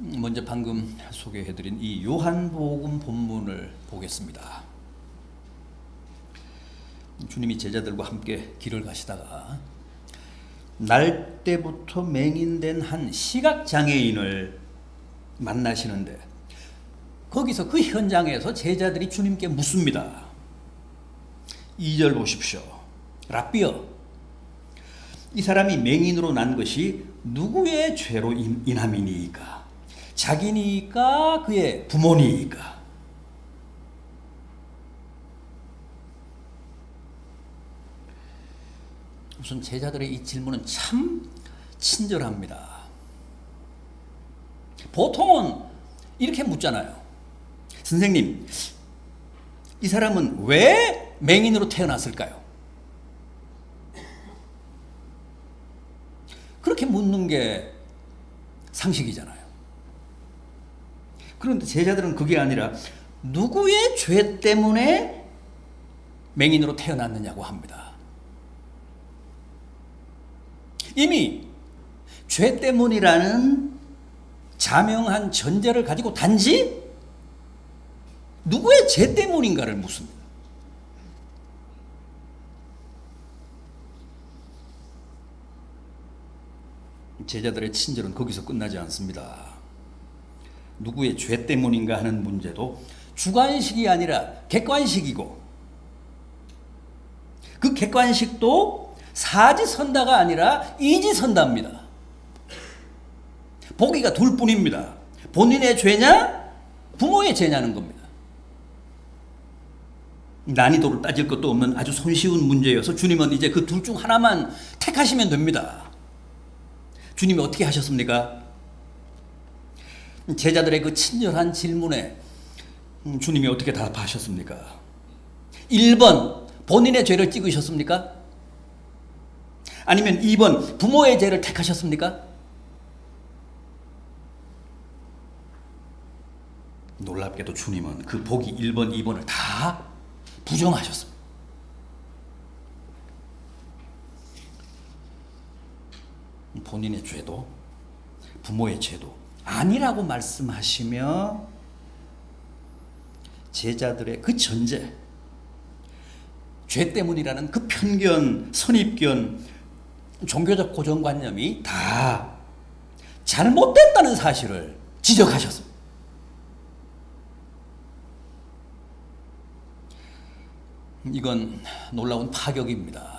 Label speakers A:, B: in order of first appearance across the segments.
A: 먼저 방금 소개해드린 이 요한복음 본문을 보겠습니다. 주님이 제자들과 함께 길을 가시다가 날 때부터 맹인된 한 시각장애인을 만나시는데, 거기서 그 현장에서 제자들이 주님께 묻습니다. 2절 보십시오. 랍비여, 이 사람이 맹인으로 난 것이 누구의 죄로 인함이니이까? 자기니까 그의 부모니이까? 우선 제자들의 이 질문은 참 친절합니다. 보통은 이렇게 묻잖아요. 선생님, 이 사람은 왜 맹인으로 태어났을까요? 그렇게 묻는 게 상식이잖아요. 그런데 제자들은 그게 아니라 누구의 죄 때문에 맹인으로 태어났느냐고 합니다. 이미 죄 때문이라는 자명한 전제를 가지고 단지 누구의 죄 때문인가를 묻습니다. 제자들의 친절은 거기서 끝나지 않습니다. 누구의 죄 때문인가 하는 문제도 주관식이 아니라 객관식이고, 그 객관식도 사지선다가 아니라 이지선다입니다. 보기가 둘 뿐입니다. 본인의 죄냐, 부모의 죄냐는 겁니다. 난이도를 따질 것도 없는 아주 손쉬운 문제여서 주님은 이제 그 둘 중 하나만 택하시면 됩니다. 주님이 어떻게 하셨습니까? 제자들의 그 친절한 질문에 주님이 어떻게 답하셨습니까? 1번 본인의 죄를 찍으셨습니까? 아니면 2번 부모의 죄를 택하셨습니까? 놀랍게도 주님은 그 보기 1번, 2번을 다 부정하셨습니다. 본인의 죄도 부모의 죄도 아니라고 말씀하시며 제자들의 그 전제, 죄 때문이라는 그 편견, 선입견, 종교적 고정관념이 다 잘못됐다는 사실을 지적하셨습니다. 이건 놀라운 파격입니다.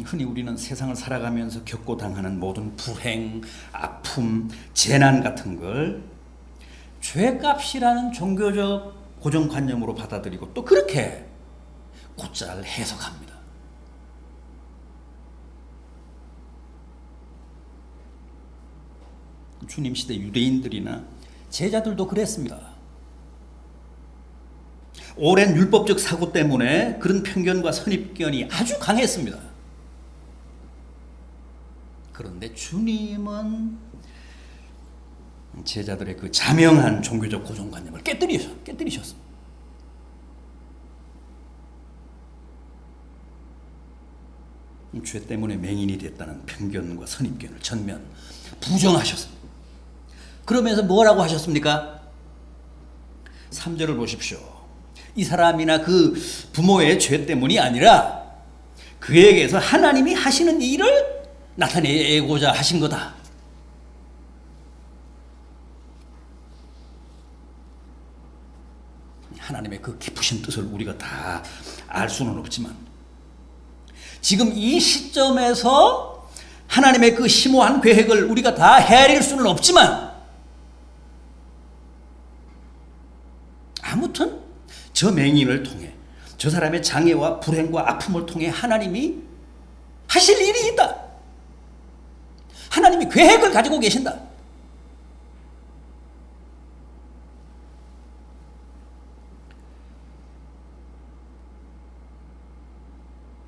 A: 흔히 우리는 세상을 살아가면서 겪고 당하는 모든 불행, 아픔, 재난 같은 걸 죄값이라는 종교적 고정관념으로 받아들이고 또 그렇게 곧잘 해석합니다. 주님 시대 유대인들이나 제자들도 그랬습니다. 오랜 율법적 사고 때문에 그런 편견과 선입견이 아주 강했습니다. 그런데 주님은 제자들의 그 자명한 종교적 고정관념을 깨뜨리셨습니다. 죄 때문에 맹인이 됐다는 편견과 선입견을 전면 부정하셨습니다. 그러면서 뭐라고 하셨습니까? 3절을 보십시오. 이 사람이나 그 부모의 죄 때문이 아니라 그에게서 하나님이 하시는 일을 나타내고자 하신 거다. 하나님의 그 깊으신 뜻을 우리가 다 알 수는 없지만, 지금 이 시점에서 하나님의 그 심오한 계획을 우리가 다 헤아릴 수는 없지만, 아무튼 저 맹인을 통해, 저 사람의 장애와 불행과 아픔을 통해 하나님이 하실 일이 있다. 하나님이 계획을 가지고 계신다.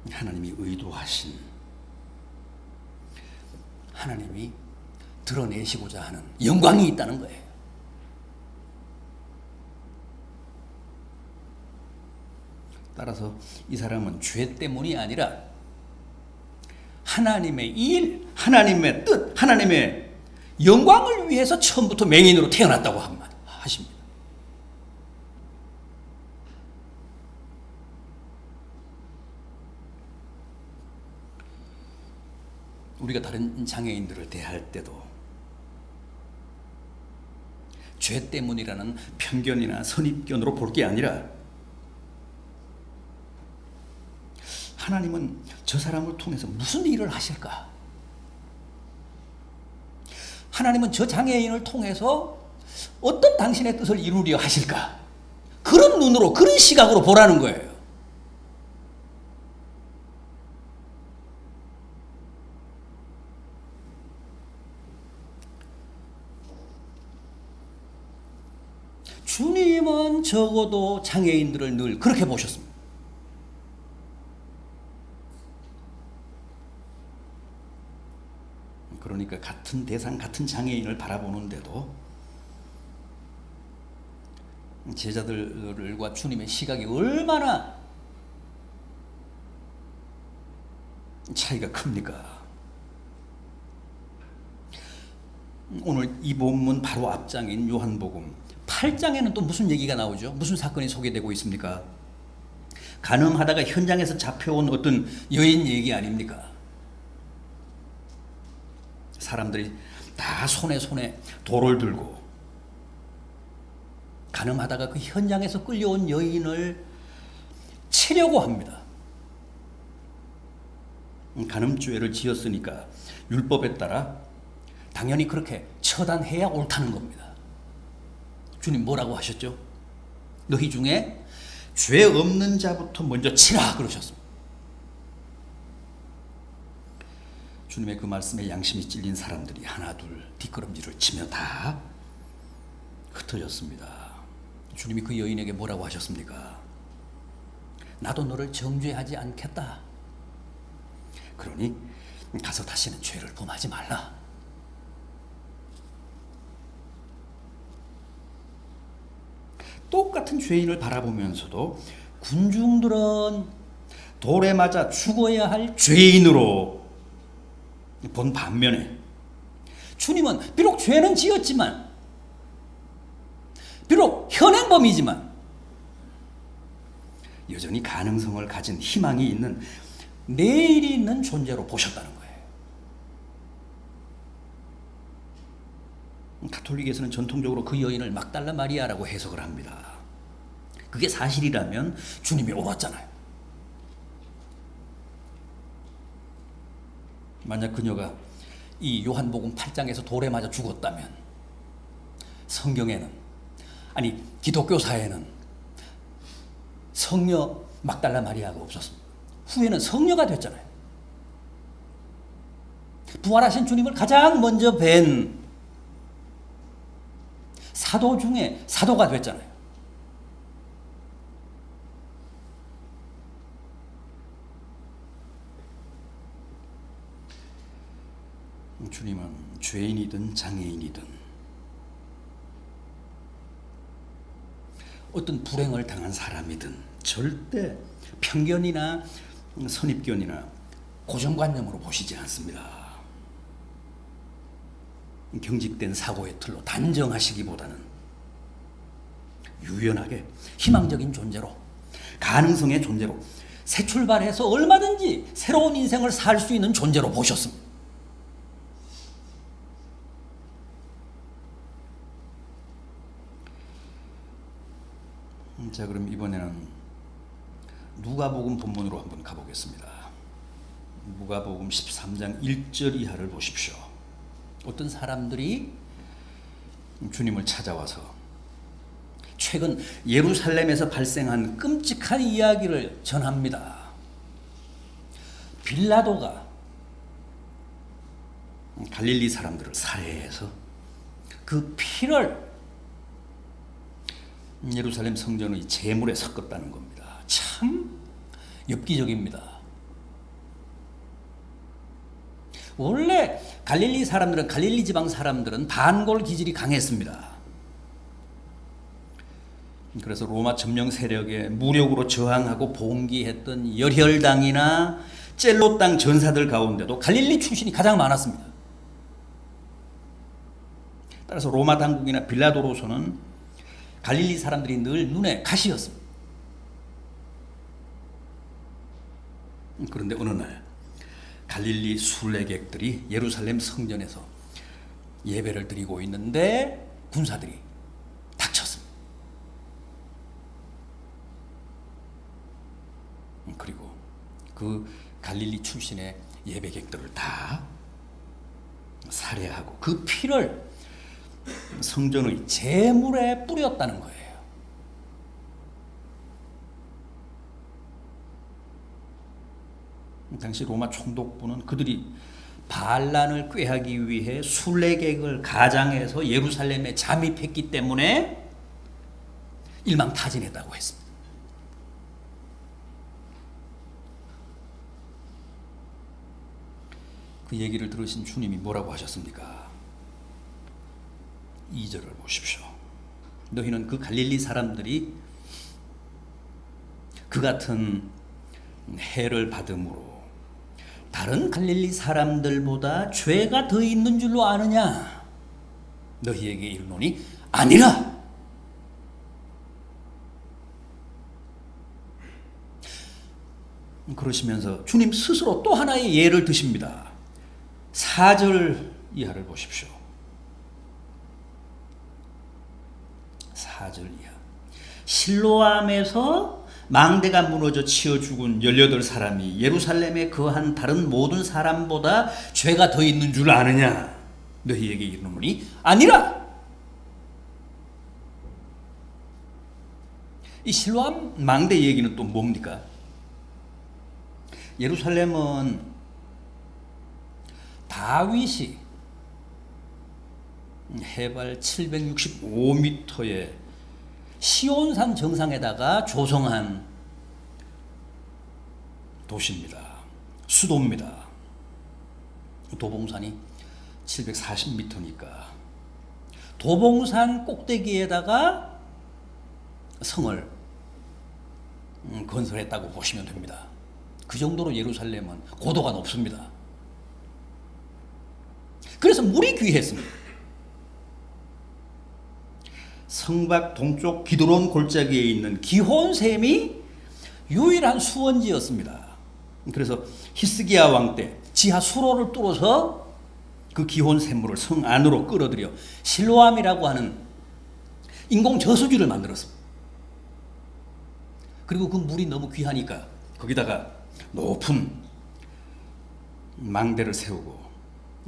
A: 하나님이 의도하신, 하나님이 드러내시고자 하는 영광이 있다는 거예요. 따라서 이 사람은 죄 때문이 아니라 하나님의 일, 하나님의 뜻, 하나님의 영광을 위해서 처음부터 맹인으로 태어났다고 하십니다. 우리가 다른 장애인들을 대할 때도 죄 때문이라는 편견이나 선입견으로 볼 게 아니라 하나님은 저 사람을 통해서 무슨 일을 하실까? 하나님은 저 장애인을 통해서 어떤 당신의 뜻을 이루려 하실까? 그런 눈으로, 그런 시각으로 보라는 거예요. 주님은 적어도 장애인들을 늘 그렇게 보셨습니다. 그러니까 같은 대상, 같은 장애인을 바라보는데도 제자들과 주님의 시각이 얼마나 차이가 큽니까? 오늘 이 본문 바로 앞장인 요한복음 8장에는 또 무슨 얘기가 나오죠? 무슨 사건이 소개되고 있습니까? 간음하다가 현장에서 잡혀온 어떤 여인 얘기 아닙니까? 사람들이 다 손에 돌을 들고 간음하다가 그 현장에서 끌려온 여인을 치려고 합니다. 간음죄를 지었으니까 율법에 따라 당연히 그렇게 처단해야 옳다는 겁니다. 주님 뭐라고 하셨죠? 너희 중에 죄 없는 자부터 먼저 치라 그러셨습니다. 주님의 그 말씀에 양심이 찔린 사람들이 하나 둘 뒷걸음질을 치며 다 흩어졌습니다. 주님이 그 여인에게 뭐라고 하셨습니까? 나도 너를 정죄하지 않겠다. 그러니 가서 다시는 죄를 범하지 말라. 똑같은 죄인을 바라보면서도 군중들은 돌에 맞아 죽어야 할 죄인으로 본 반면에 주님은 비록 죄는 지었지만, 비록 현행범이지만 여전히 가능성을 가진 희망이 있는 내일이 있는 존재로 보셨다는 거예요. 가톨릭에서는 전통적으로 그 여인을 막달라 마리아라고 해석을 합니다. 그게 사실이라면 주님이 옳았잖아요. 만약 그녀가 이 요한복음 8장에서 돌에 맞아 죽었다면 성경에는, 아니 기독교사에는 성녀 막달라 마리아가 없었습니다. 후에는 성녀가 됐잖아요. 부활하신 주님을 가장 먼저 뵌 사도 중에 사도가 됐잖아요. 주님은 죄인이든 장애인이든 어떤 불행을 당한 사람이든 절대 편견이나 선입견이나 고정관념으로 보시지 않습니다. 경직된 사고의 틀로 단정하시기보다는 유연하게 희망적인 존재로, 가능성의 존재로 새 출발해서 얼마든지 새로운 인생을 살 수 있는 존재로 보셨습니다. 자, 그럼 이번에는 누가복음 본문으로 한번 가보겠습니다. 누가복음 13장 1절 이하를 보십시오. 어떤 사람들이 주님을 찾아와서 최근 예루살렘에서 발생한 끔찍한 이야기를 전합니다. 빌라도가 갈릴리 사람들을 살해해서 그 피를 예루살렘 성전의 제물에 섞었다는 겁니다. 참 엽기적입니다. 원래 갈릴리 사람들은, 갈릴리 지방 사람들은 반골 기질이 강했습니다. 그래서 로마 점령 세력에 무력으로 저항하고 봉기했던 열혈당이나 젤롯당 전사들 가운데도 갈릴리 출신이 가장 많았습니다. 따라서 로마 당국이나 빌라도로서는 갈릴리 사람들이 늘 눈에 가시였습니다. 그런데 어느 날 갈릴리 순례객들이 예루살렘 성전에서 예배를 드리고 있는데 군사들이 닥쳤습니다. 그리고 그 갈릴리 출신의 예배객들을 다 살해하고 그 피를 성전의 제물에 뿌렸다는 거예요. 당시 로마 총독부는 그들이 반란을 꾀하기 위해 순례객을 가장해서 예루살렘에 잠입했기 때문에 일망타진했다고 했습니다. 그 얘기를 들으신 주님이 뭐라고 하셨습니까? 2절을 보십시오. 너희는 그 갈릴리 사람들이 그 같은 해를 받음으로 다른 갈릴리 사람들보다 죄가 더 있는 줄로 아느냐? 너희에게 이르노니 아니라. 그러시면서 주님 스스로 또 하나의 예를 드십니다. 4절 이하를 보십시오. 4절 이하. 실로암에서 망대가 무너져 치어 죽은 18사람이 예루살렘에 거한 다른 모든 사람보다 죄가 더 있는 줄 아느냐? 너희에게 이르노니 아니라. 이 실로암 망대 얘기는 또 뭡니까? 예루살렘은 다윗이 해발 765m의 시온산 정상에다가 조성한 도시입니다. 수도입니다. 도봉산이 740m니까 도봉산 꼭대기에다가 성을 건설했다고 보시면 됩니다. 그 정도로 예루살렘은 고도가 높습니다. 그래서 물이 귀했습니다. 성곽 동쪽 기드론 골짜기에 있는 기혼샘이 유일한 수원지였습니다. 그래서 히스기야 왕 때 지하 수로를 뚫어서 그 기혼샘물을 성 안으로 끌어들여 실로암이라고 하는 인공 저수지를 만들었습니다. 그리고 그 물이 너무 귀하니까 거기다가 높은 망대를 세우고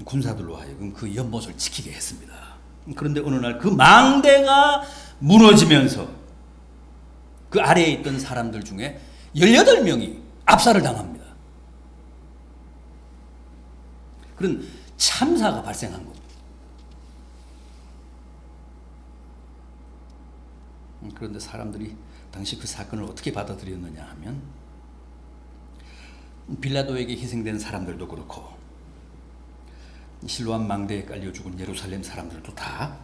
A: 군사들로 하여금 그 연못을 지키게 했습니다. 그런데 어느 날 그 망대가 무너지면서 그 아래에 있던 사람들 중에 18명이 압살을 당합니다. 그런 참사가 발생한 겁니다. 그런데 사람들이 당시 그 사건을 어떻게 받아들였느냐 하면 빌라도에게 희생된 사람들도 그렇고 실로암 망대에 깔려 죽은 예루살렘 사람들도 다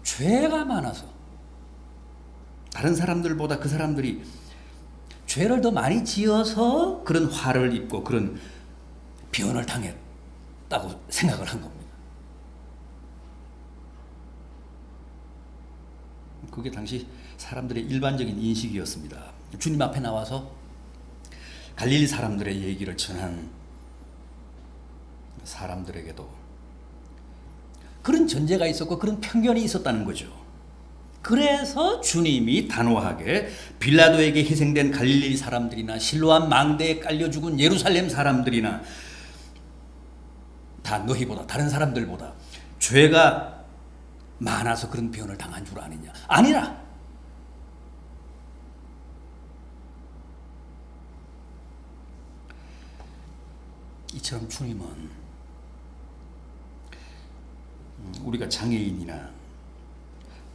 A: 죄가 많아서 다른 사람들보다 그 사람들이 죄를 더 많이 지어서 그런 화를 입고 그런 변을 당했다고 생각을 한 겁니다. 그게 당시 사람들의 일반적인 인식이었습니다. 주님 앞에 나와서 갈릴리 사람들의 얘기를 전한 사람들에게도 그런 전제가 있었고 그런 편견이 있었다는 거죠. 그래서 주님이 단호하게 빌라도에게 희생된 갈릴리 사람들이나 실로암 망대에 깔려 죽은 예루살렘 사람들이나 다 너희보다 다른 사람들보다 죄가 많아서 그런 변을 당한 줄 아느냐? 아니라. 이처럼 주님은 우리가 장애인이나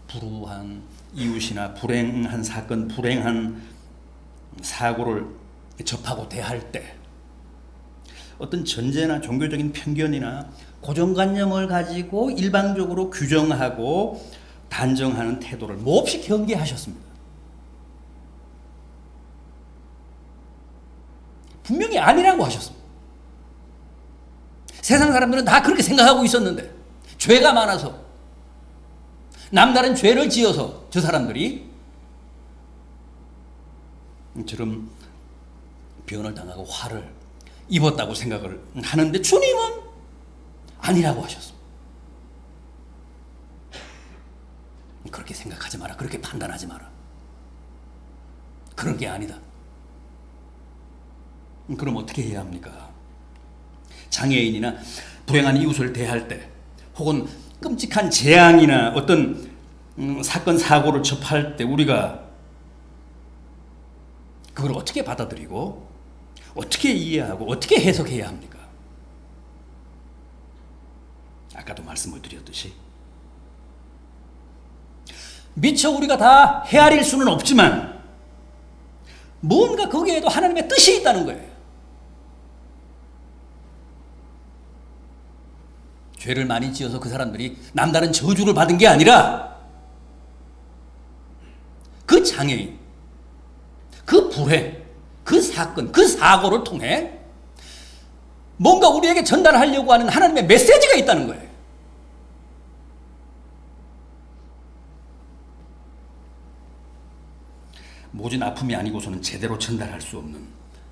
A: 불우한 이웃이나 불행한 사건, 불행한 사고를 접하고 대할 때 어떤 전제나 종교적인 편견이나 고정관념을 가지고 일방적으로 규정하고 단정하는 태도를 몹시 경계하셨습니다. 분명히 아니라고 하셨습니다. 세상 사람들은 다 그렇게 생각하고 있었는데 죄가 많아서 남다른 죄를 지어서 저 사람들이 저런 변을 당하고 화를 입었다고 생각을 하는데 주님은 아니라고 하셨습니다. 그렇게 생각하지 마라. 그렇게 판단하지 마라. 그런 게 아니다. 그럼 어떻게 해야 합니까? 장애인이나 불행한 이웃을 대할 때 혹은 끔찍한 재앙이나 어떤 사건 사고를 접할 때 우리가 그걸 어떻게 받아들이고 어떻게 이해하고 어떻게 해석해야 합니까? 아까도 말씀을 드렸듯이 미처 우리가 다 헤아릴 수는 없지만 뭔가 거기에도 하나님의 뜻이 있다는 거예요. 죄를 많이 지어서 그 사람들이 남다른 저주를 받은 게 아니라 그 장애인, 그 불행, 그 사건, 그 사고를 통해 뭔가 우리에게 전달하려고 하는 하나님의 메시지가 있다는 거예요. 모진 아픔이 아니고서는 제대로 전달할 수 없는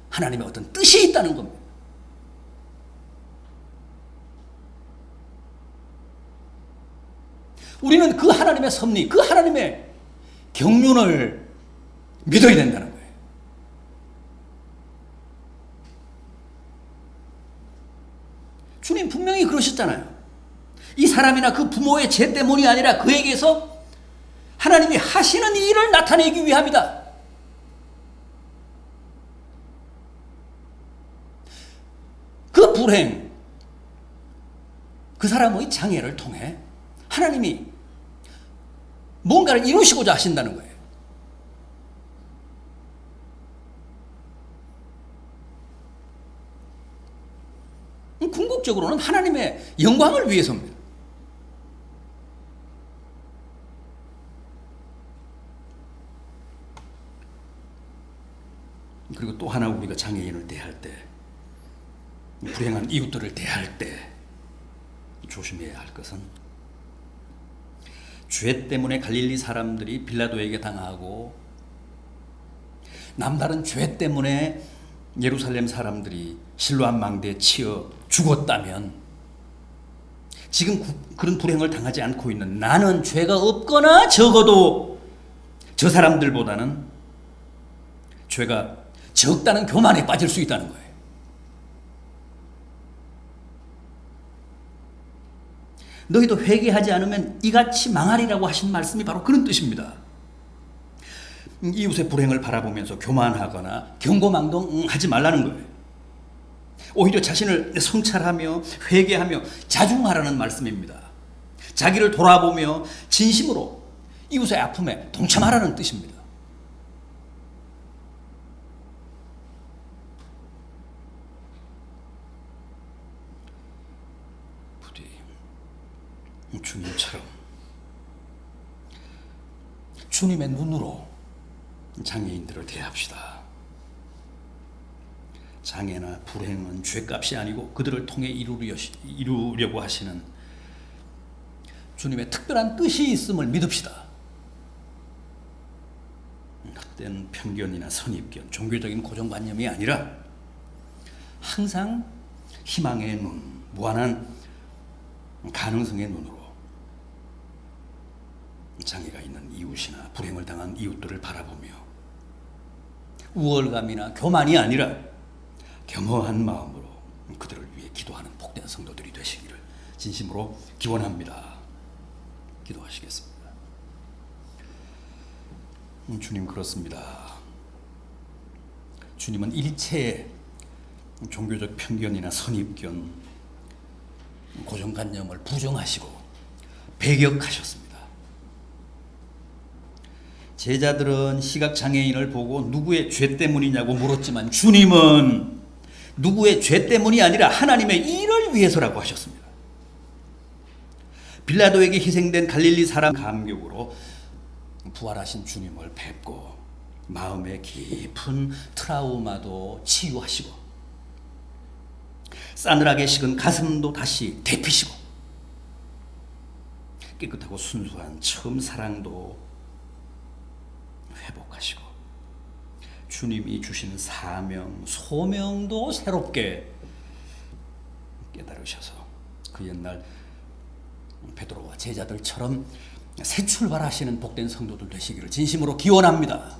A: 하나님의 어떤 뜻이 있다는 겁니다. 우리는 그 하나님의 섭리, 그 하나님의 경륜을 믿어야 된다는 거예요. 주님 분명히 그러셨잖아요. 이 사람이나 그 부모의 죄 때문이 아니라 그에게서 하나님이 하시는 일을 나타내기 위함이다. 그 불행, 그 사람의 장애를 통해 하나님이 뭔가를 이루시고자 하신다는 거예요. 궁극적으로는 하나님의 영광을 위해서입니다. 그리고 또 하나 우리가 장애인을 대할 때, 불행한 이웃들을 대할 때 조심해야 할 것은 죄 때문에 갈릴리 사람들이 빌라도에게 당하고 남다른 죄 때문에 예루살렘 사람들이 실로암 망대에 치여 죽었다면 지금 그런 불행을 당하지 않고 있는 나는 죄가 없거나 적어도 저 사람들보다는 죄가 적다는 교만에 빠질 수 있다는 거예요. 너희도 회개하지 않으면 이같이 망하리라고 하신 말씀이 바로 그런 뜻입니다. 이웃의 불행을 바라보면서 교만하거나 경고망동하지 말라는 거예요. 오히려 자신을 성찰하며 회개하며 자중하라는 말씀입니다. 자기를 돌아보며 진심으로 이웃의 아픔에 동참하라는 뜻입니다. 부디 주님처럼 주님의 눈으로 장애인들을 대합시다. 장애나 불행은 죄값이 아니고 그들을 통해 이루려고 하시는 주님의 특별한 뜻이 있음을 믿읍시다. 헛된 편견이나 선입견, 종교적인 고정관념이 아니라 항상 희망의 눈, 무한한 가능성의 눈으로 장애가 있는 이웃이나 불행을 당한 이웃들을 바라보며 우월감이나 교만이 아니라 겸허한 마음으로 그들을 위해 기도하는 복된 성도들이 되시기를 진심으로 기원합니다. 기도하시겠습니다. 주님, 그렇습니다. 주님은 일체의 종교적 편견이나 선입견, 고정관념을 부정하시고 배격하셨습니다. 제자들은 시각장애인을 보고 누구의 죄 때문이냐고 물었지만 주님은 누구의 죄 때문이 아니라 하나님의 일을 위해서라고 하셨습니다. 빌라도에게 희생된 갈릴리 사람 감격으로 부활하신 주님을 뵙고 마음의 깊은 트라우마도 치유하시고 싸늘하게 식은 가슴도 다시 데피시고 깨끗하고 순수한 처음 사랑도 회복하시고 주님이 주신 사명, 소명도 새롭게 깨달으셔서 그 옛날 베드로와 제자들처럼 새 출발하시는 복된 성도들 되시기를 진심으로 기원합니다.